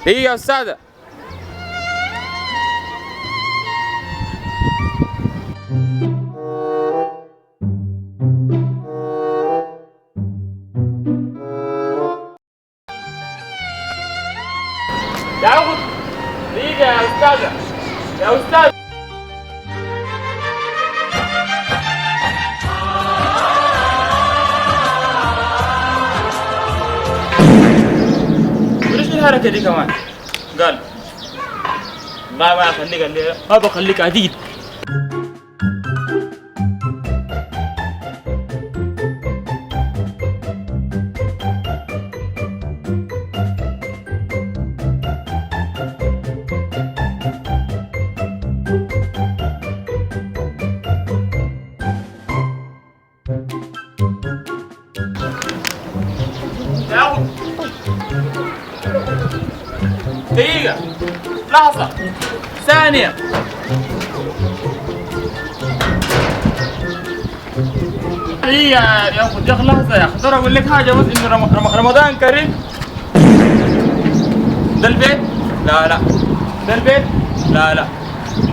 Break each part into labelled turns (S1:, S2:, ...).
S1: ايه يا استاذه؟ يا اخت دقيقه يا استاذه، يا استاذ. وليش الحركه دي كمان؟ قال ما اخليك الليله، ما بخليك عديد. يا أخت دقيقة، لحظة، ثانية. هي يا أخت يا أخي لحظة يا أخي، ترى أقول لك حاجة بس إنه رمضان كريم. ده البيت؟ لا لا. ده البيت؟ لا لا.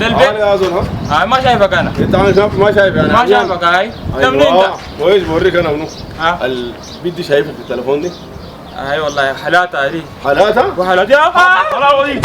S1: ده البيت؟
S2: يا زول ها؟
S1: ما شايفك أنا.
S2: انت عامل شايف ما شايف يعني؟
S1: ما شايفك هاي. ده منين ده؟
S2: كويس بوريك انا منو؟
S1: ها؟
S2: البنت دي شايفها في التليفون دي؟
S1: اي والله حالاتها دي.
S2: حالاتها؟
S1: وحالات يا اخي.